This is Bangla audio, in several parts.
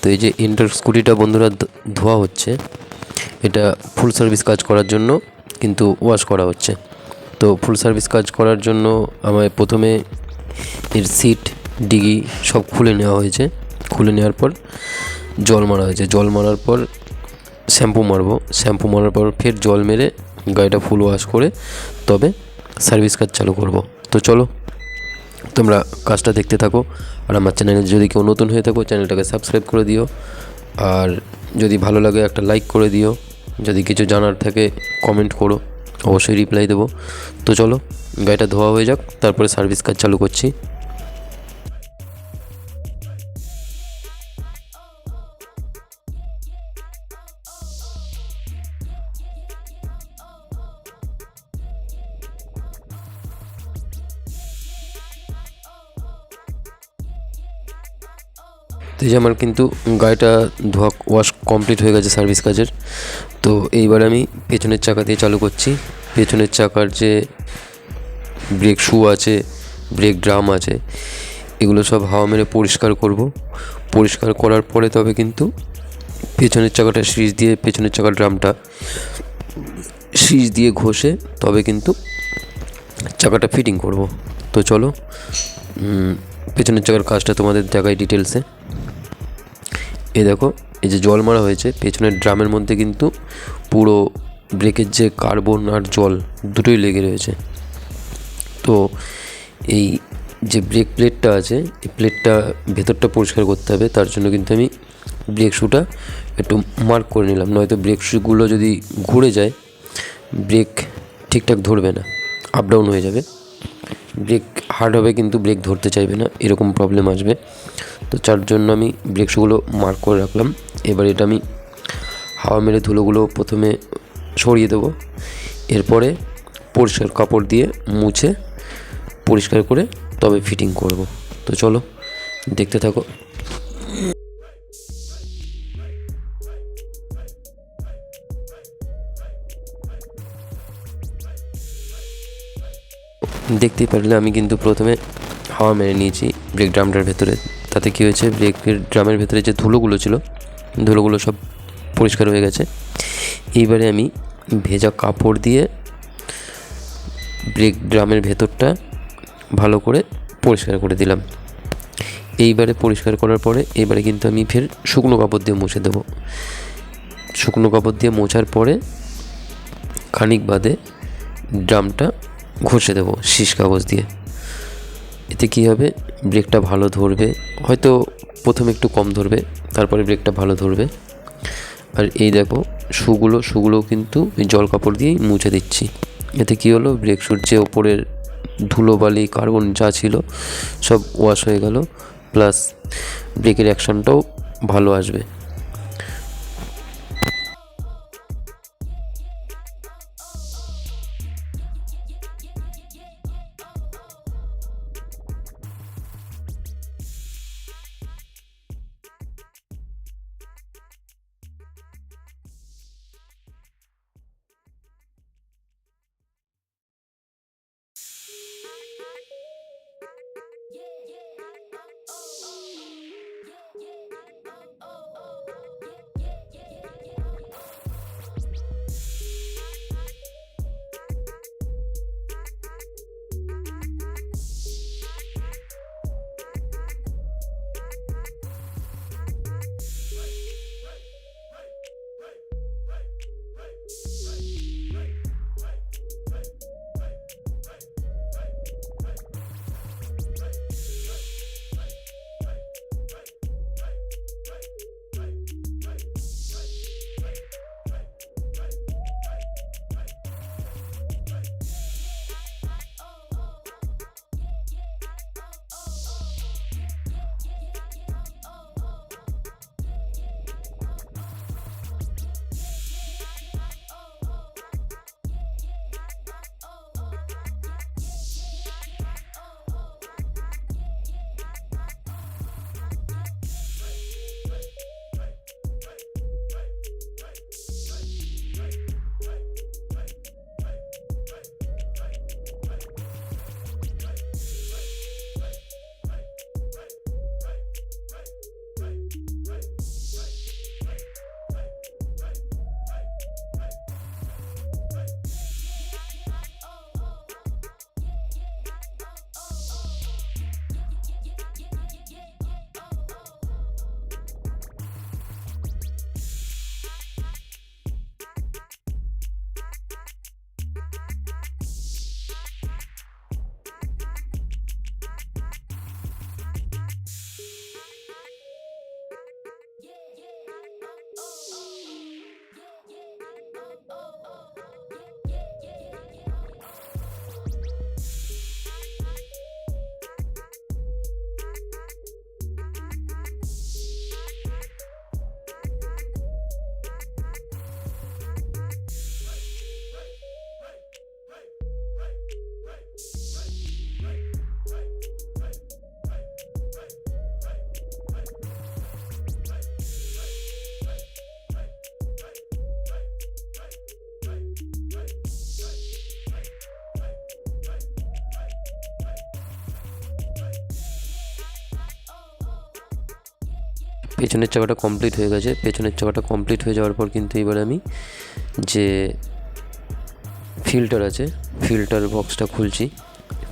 তো এই যে ইন্টার স্কুটিটা বন্ধুরা ধোয়া হচ্ছে, এটা ফুল সার্ভিস কাজ করার জন্য কিন্তু ওয়াশ করা হচ্ছে। তো ফুল সার্ভিস কাজ করার জন্য আমায় প্রথমে এর সিট, ডিগি সব খুলে নেওয়া হয়েছে। খুলে নেওয়ার পর জল মারা হয়েছে। জল মারার পর শ্যাম্পু মারবো। শ্যাম্পু মারার পর ফের জল মেরে গাড়িটা ফুল ওয়াশ করে তবে সার্ভিস কাজ চালু করব। তো চলো তোমরা কাজটা দেখতে থাকো। আর আমার চ্যানেলে যদি কেউ নতুন হয়ে থাকো চ্যানেলটাকে সাবস্ক্রাইব করে দিও। আর যদি ভালো লাগে একটা লাইক করে দিও। যদি কিছু জানার থাকে কমেন্ট করো, অবশ্যই রিপ্লাই দেবো। তো চলো গাড়িটা ধোয়া হয়ে যাক, তারপরে সার্ভিস কাজ চালু করছি। তো এই যে আমার কিন্তু গাড়িটা ধোয়া ওয়াশ কমপ্লিট হয়ে গেছে সার্ভিস কাজের। তো এইবার আমি পেছনের চাকা দিয়ে চালু করছি। পেছনের চাকার যে ব্রেক শু আছে, ব্রেক ড্রাম আছে, এগুলো সব হাওয়া মেরে পরিষ্কার করব। পরিষ্কার করার পরে তবে কিন্তু পেছনের চাকাটা সিরিজ দিয়ে, পেছনের চাকার ড্রামটা সিরিজ দিয়ে ঘষে তবে কিন্তু চাকাটা ফিটিং করব। তো চলো পেছনের চাকার কাজটা তোমাদের দেখাই ডিটেলসে। এই দেখো, এই যে জল মারা হয়েছে পেছনের ড্রামের মধ্যে কিন্তু পুরো ব্রেকের যে কার্বন আর জল দুটোই লেগে রয়েছে। তো এই যে ব্রেক প্লেটটা আছে, এই প্লেটটা ভেতরটা পরিষ্কার করতে হবে। তার জন্য কিন্তু আমি ব্রেক শুটা একটু মার্ক করে নিলাম, নয়তো ব্রেক শুগুলো যদি ঘুরে যায় ব্রেক ঠিকঠাক ধরবে না, আপ ডাউন হয়ে যাবে, ব্রেক হার্ড হবে কিন্তু ব্রেক ধরতে চাইবে না, এরকম প্রবলেম আসবে। তো যার জন্য আমি ব্রেক শুগুলো মার্ক করে রাখলাম। এবার এটা আমি হাওয়া মেরে ধুলোগুলো প্রথমে সরিয়ে দেবো। এরপরে পরিষ্কার কাপড় দিয়ে মুছে পরিষ্কার করে তবে ফিটিং করব। তো চলো দেখতে থাকো। দেখতেই পারলে আমি কিন্তু প্রথমে হাওয়া মেরে নিয়েছি ব্রেক ড্রামটার ভেতরে। তাতে কী হয়েছে, ব্রেকের ড্রামের ভেতরে যে ধুলোগুলো ছিল, ধুলোগুলো সব পরিষ্কার হয়ে গেছে। এইবারে আমি ভেজা কাপড় দিয়ে ব্রেক ড্রামের ভেতরটা ভালো করে পরিষ্কার করে দিলাম। এইবারে পরিষ্কার করার পরে এবারে কিন্তু আমি ফের শুকনো কাপড় দিয়ে মুছে দেবো। শুকনো কাপড় দিয়ে মোছার পরে খানিক বাদে ড্রামটা ঘষে দেবো শিস কাগজ দিয়ে। এতে কী হবে, ব্রেকটা ভালো ধরবে। হয়তো প্রথমে একটু কম ধরবে, তারপরে ব্রেকটা ভালো ধরবে। আর এই দেখো শুগুলো কিন্তু জল কাপড় দিয়েই মুছে দিচ্ছি। এতে কী হলো, ব্রেক শুর যে ওপরের ধুলোবালি কার্বন যা ছিল সব ওয়াশ হয়ে গেল, প্লাস ব্রেকের অ্যাকশনটাও ভালো আসবে। পেছনের চাকাটা কমপ্লিট হয়ে গেছে। পেছনের চাকাটা কমপ্লিট হয়ে যাওয়ার পর কিন্তু এবার আমি যে ফিল্টার আছে, ফিল্টার বক্সটা খুলছি।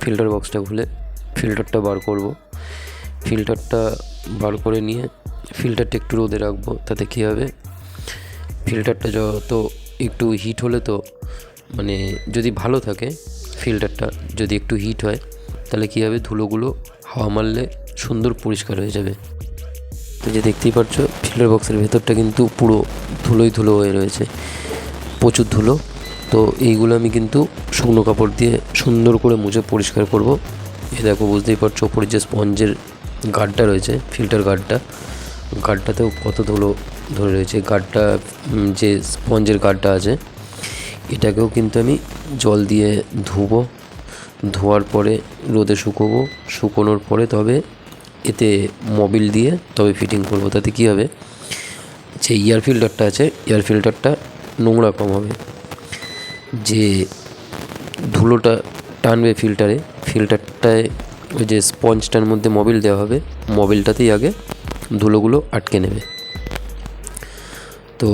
ফিল্টার বক্সটা খুলে ফিল্টারটা বার করব। ফিল্টারটা বার করে নিয়ে ফিল্টারটা একটু রোদে রাখবো। তাতে কী হবে, ফিল্টারটা যত একটু হিট হলে তো মানে যদি ভালো থাকে ফিল্টারটা, যদি একটু হিট হয় তাহলে কী হবে, ধুলোগুলো হাওয়া মারলে সুন্দর পরিষ্কার হয়ে যাবে। তো যে দেখতেই পাচ্ছ ফিল্টার বক্সের ভেতরটা কিন্তু পুরো ধুলোই ধুলো হয়ে রয়েছে, প্রচুর ধুলো। তো এইগুলো আমি কিন্তু শুকনো কাপড় দিয়ে সুন্দর করে মুছে পরিষ্কার করব। এ দেখো বুঝতেই পারছো ওপরে যে স্পঞ্জের গার্ডটা রয়েছে, ফিল্টার গার্ডটাতেও কত ধুলো ধরে রয়েছে। গার্ডটা যে স্পঞ্জের গার্ডটা আছে এটাকেও কিন্তু আমি জল দিয়ে ধুবো। ধোয়ার পরে রোদে শুকোবো। শুকোনোর পরে তবে এতে মোবিল দিয়ে তবে ফিটিং করব। তাতে কী হবে, যে এয়ার ফিল্টারটা আছে এয়ার ফিল্টারটা নোংরা কম হবে। যে ধুলোটা টানবে ফিল্টারটায় ওই যে স্পঞ্জটার মধ্যে মোবিল দেওয়া হবে, মোবিলটাতেই আগে ধুলোগুলো আটকে নেবে। তো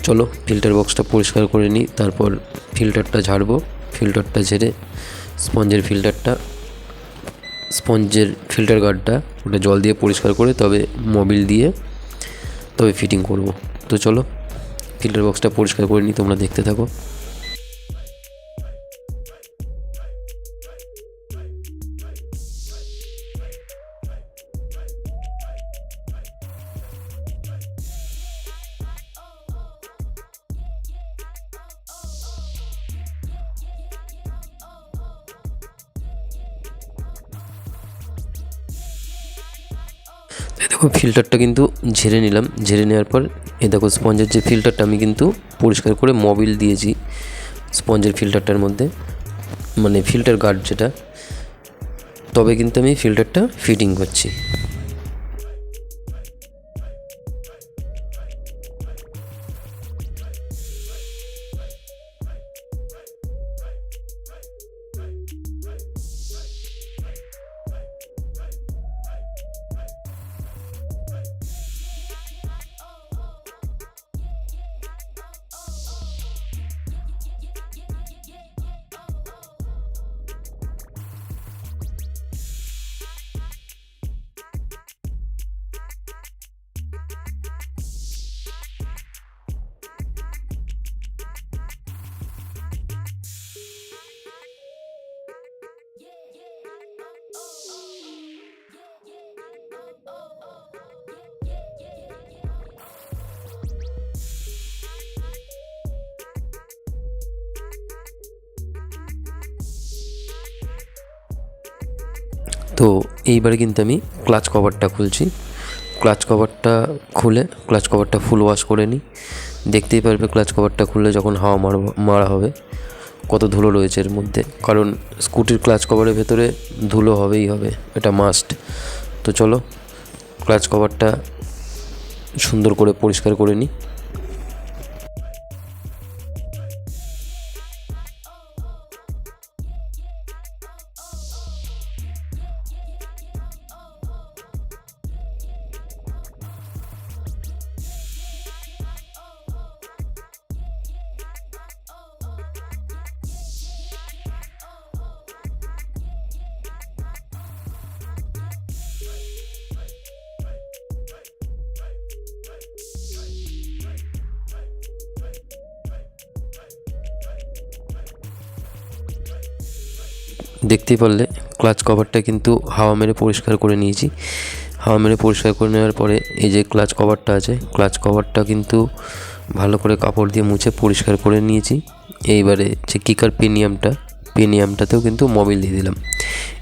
চলো ফিল্টার বক্সটা পরিষ্কার করে নিই, তারপর ফিল্টারটা ঝাড়বো। ফিল্টারটা ঝেড়ে স্পঞ্জের ফিল্টার গার্ডটা ওটা জল দিয়ে পরিষ্কার করে তবে মোবিল দিয়ে তবে ফিটিং করব। তো চলো ফিল্টার বক্সটা পরিষ্কার করে নিই, তোমরা দেখতে থাকো। দেখো ফিল্টারটা কিন্তু ঝেড়ে নিলাম। ঝেড়ে নেওয়ার পর দেখো স্পঞ্জের যে ফিল্টারটা আমি কিন্তু পরিষ্কার করে মোবিল দিয়েছি স্পঞ্জের ফিল্টারটার মধ্যে, মানে ফিল্টার গার্ড যেটা, তবে কিন্তু আমি ফিল্টারটা ফিটিং করছি। তো এইবারে কিন্তু আমি ক্লাচ কভারটা খুলছি। ক্লাচ কভারটা খুলে ক্লাচ কভারটা ফুল ওয়াশ করে নিই। দেখতেই পারবে ক্লাচ কভারটা খুললে যখন হাওয়া মারা হবে কত ধুলো রয়েছে এর মধ্যে, কারণ স্কুটির ক্লাচ কভারের ভেতরে ধুলো হবেই হবে, এটা মাস্ট। তো চলো ক্লাচ কভারটা সুন্দর করে পরিষ্কার করে নিই। দেখতেই পারলে ক্লাচ কভারটা কিন্তু হাওয়া মেরে পরিষ্কার করে নিয়েছি। হাওয়া মেরে পরিষ্কার করে নেওয়ার পরে এই যে ক্লাচ কভারটা আছে, ক্লাচ কভারটা কিন্তু ভালো করে কাপড় দিয়ে মুছে পরিষ্কার করে নিয়েছি। এইবারে যে কিকার পিনিয়ামটাতেও কিন্তু মোবিল দিয়ে দিলাম।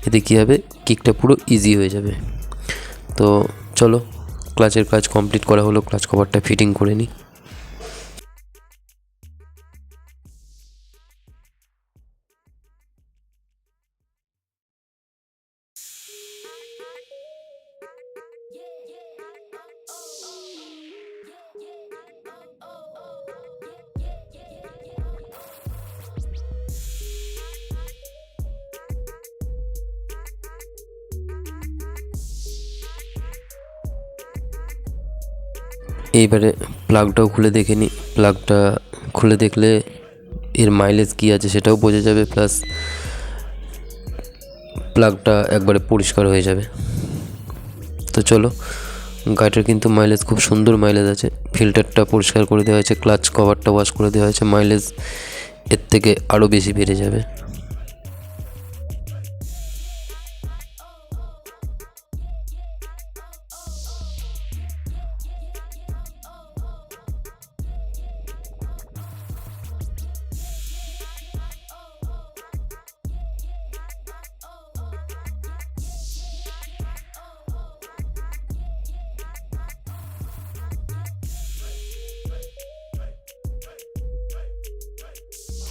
এতে কী হবে, কিকটা পুরো ইজি হয়ে যাবে। তো চলো ক্লাচের কাজ কমপ্লিট করা হলো, ক্লাচ কভারটা ফিটিং করে নিই। এইবারে প্লাগটাও খুলে দেখে নিই। প্লাগটা খুলে দেখলে এর মাইলেজ কী আছে সেটাও বোঝা যাবে, প্লাস প্লাগটা একবারে পরিষ্কার হয়ে যাবে। তো চলো, গাড়িটার কিন্তু মাইলেজ খুব সুন্দর মাইলেজ আছে। ফিল্টারটা পরিষ্কার করে দেওয়া হয়েছে, ক্লাচ কভারটা ওয়াশ করে দেওয়া হয়েছে, মাইলেজ এর থেকে আরও বেশি বেড়ে যাবে।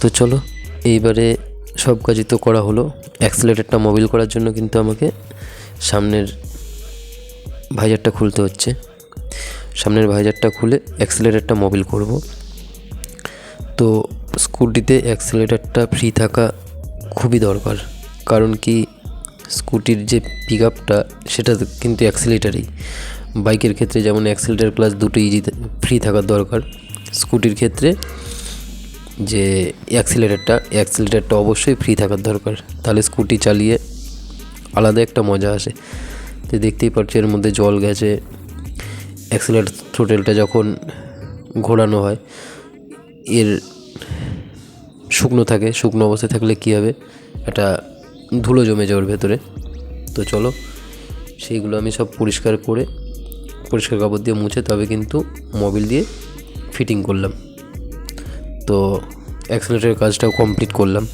তো চলো, এইবারে সব কাজই তো করা হলো। অ্যাক্সিলারেটরটা মোবিল করার জন্য কিন্তু আমাকে সামনের ভাইজারটা খুলতে হচ্ছে। সামনের ভাইজারটা খুলে অ্যাক্সিলারেটরটা মোবিল করব। তো স্কুটিতে অ্যাক্সিলারেটরটা ফ্রি থাকা খুবই দরকার, কারণ কি স্কুটির যে পিক আপটা সেটা কিন্তু অ্যাক্সিলারেটারই। বাইকের ক্ষেত্রে যেমন অ্যাক্সিলারেটর ক্লাচ দুটো ফ্রি থাকার দরকার, স্কুটির ক্ষেত্রে যে অ্যাক্সিলারেটরটা অবশ্যই ফ্রি থাকার দরকার, তাহলে স্কুটি চালিয়ে আলাদা একটা মজা আসে। তো দেখতেই পাচ্ছি এর মধ্যে জল গেছে। অ্যাক্সিলারেটর থ্রোটেলটা যখন ঘোরানো হয় এর শুকনো থাকে, শুকনো অবস্থায় থাকলে কী হবে, একটা ধুলো জমে যাওয়ার ভেতরে। তো চলো, সেইগুলো আমি সব পরিষ্কার করে পরিষ্কার কাপড় দিয়ে মুছে তবে কিন্তু মোবিল দিয়ে ফিটিং করলাম। তো অ্যাক্সিলারেটরের কাজটাও কমপ্লিট করলাম।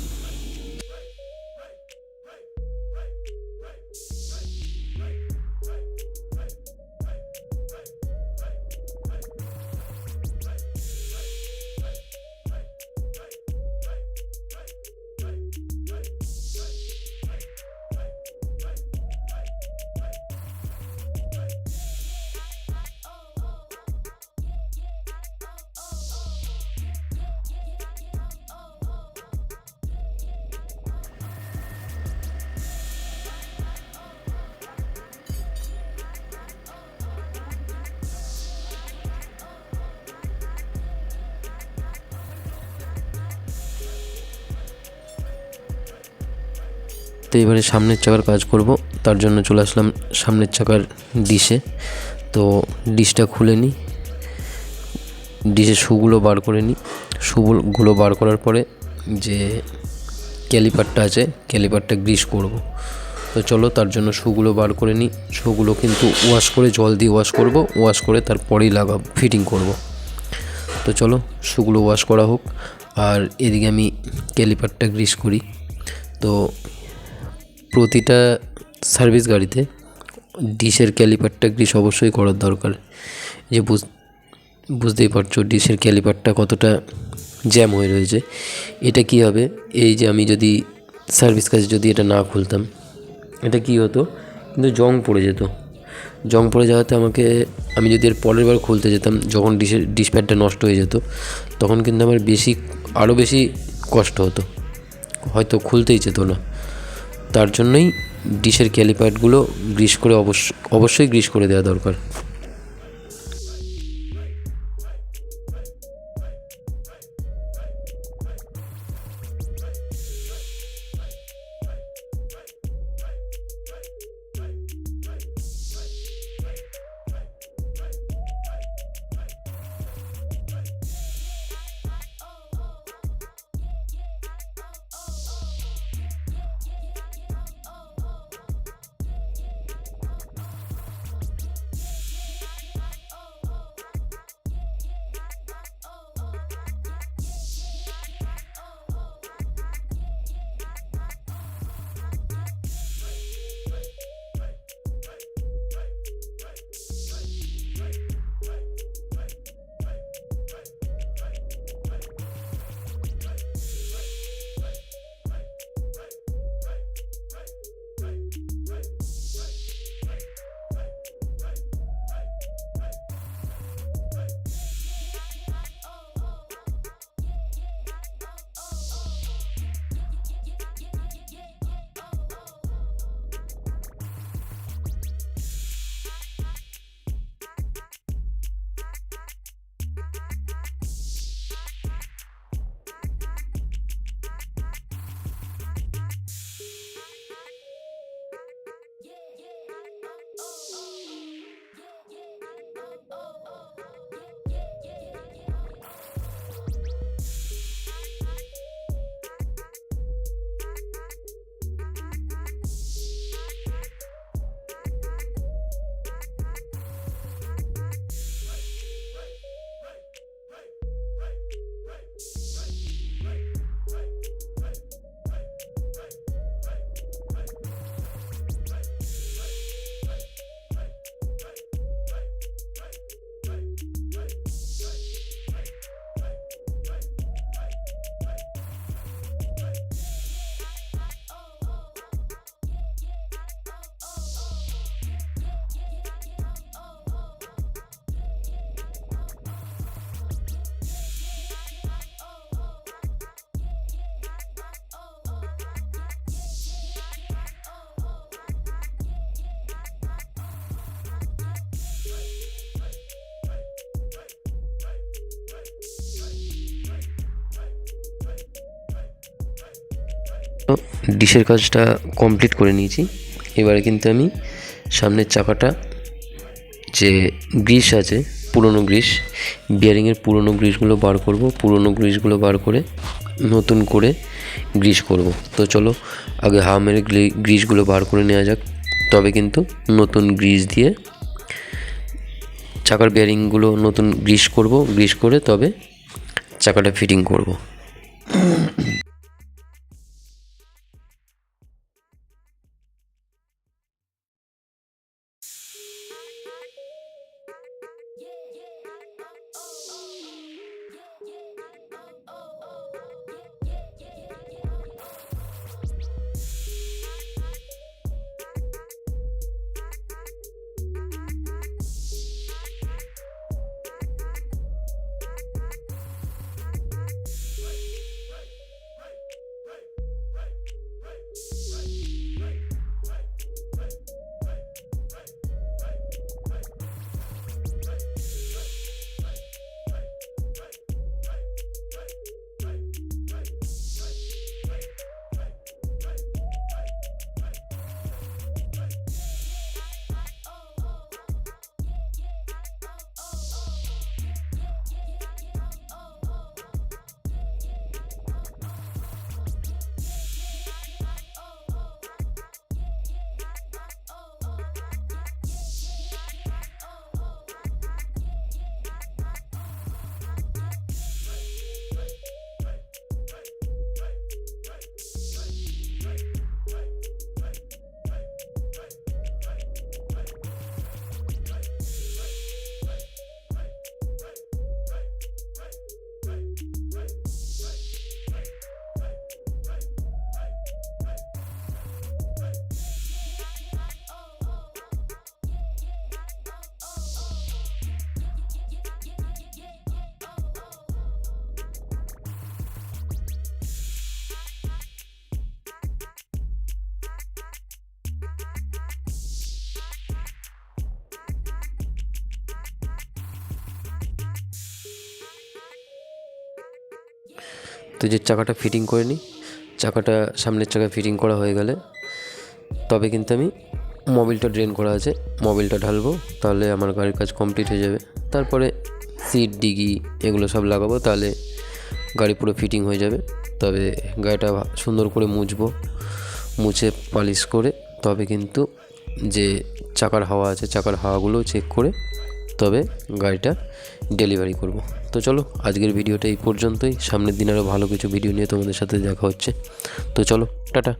তো এবারে সামনের চাকার কাজ করব, তার জন্য চলে আসলাম সামনের চাকার ডিশে। তো ডিশটা খুলে নিই, ডিশের শুগুলো বার করে নিই। শুগুলো বার করার পরে যে ক্যালিপারটা আছে, ক্যালিপারটা গ্রিস করব। তো চলো, তার জন্য শুগুলো বার করে নিই। শুগুলো কিন্তু ওয়াশ করে, জল দিয়ে ওয়াশ করব, ওয়াশ করে তারপরেই ফিটিং করব। তো চলো, শুগুলো ওয়াশ করা হোক, আর এদিকে আমি ক্যালিপারটা গ্রিস করি। তো প্রতিটা সার্ভিস গাড়িতে ডিশের ক্যালিপারটা গ্রিস অবশ্যই করার দরকার। যে বুঝতেই পারছো ডিশের ক্যালিপারটা কতটা জ্যাম হয়ে রয়েছে। এটা কি হবে, এই যে আমি যদি সার্ভিস কাজে যদি এটা না খুলতাম, এটা কি হতো, কিন্তু জং পড়ে যেত। জং পড়ে যাওয়াতে আমি যদি এর পরের বার খুলতে যেতাম, যখন ডিশ প্যাডটা নষ্ট হয়ে যেত, তখন কিন্তু আমার আরও বেশি কষ্ট হতো, হয়তো খুলতেই যেত না। তার জন্যই ডিশের ক্যালিপারগুলো গ্রিস করে অবশ্যই গ্রিস করে দেওয়া দরকার। তো ডিশের কাজটা কমপ্লিট করে নিয়েছি। এবারে কিন্তু আমি সামনের চাকাটা যে গ্রিস আছে, পুরনো গ্রিস, বিয়ারিংয়ের পুরনো গ্রিসগুলো বার করব। পুরনো গ্রিসগুলো বার করে নতুন করে গ্রিস করব। তো চলো আগে হামের গ্রিসগুলো বার করে নেওয়া যাক, তবে কিন্তু নতুন গ্রিস দিয়ে চাকার বিয়ারিংগুলো নতুন গ্রিস করব। গ্রিস করে তবে চাকাটা ফিটিং করব। তো যে চাকাটা ফিটিং করে নিই, চাকাটা সামনের চাকা ফিটিং করা হয়ে গেলে তবে কিন্তু আমি মোবিলটা ড্রেন করা আছে, মোবিলটা ঢালবো, তাহলে আমার গাড়ির কাজ কমপ্লিট হয়ে যাবে। তারপরে সিট, ডিগি এগুলো সব লাগাবো, তাহলে গাড়ি পুরো ফিটিং হয়ে যাবে। তবে গাড়িটা সুন্দর করে মুছবো, মুছে পালিশ করে তবে কিন্তু যে চাকার হাওয়া আছে, চাকার হাওয়াগুলো চেক করে তবে গাড়িটা ডেলিভারি করব। তো চলো আজকের ভিডিওটা এই পর্যন্তই। সামনের দিন আরও ভালো কিছু ভিডিও নিয়ে তোমাদের সাথে দেখা হচ্ছে। তো চলো, টাটা।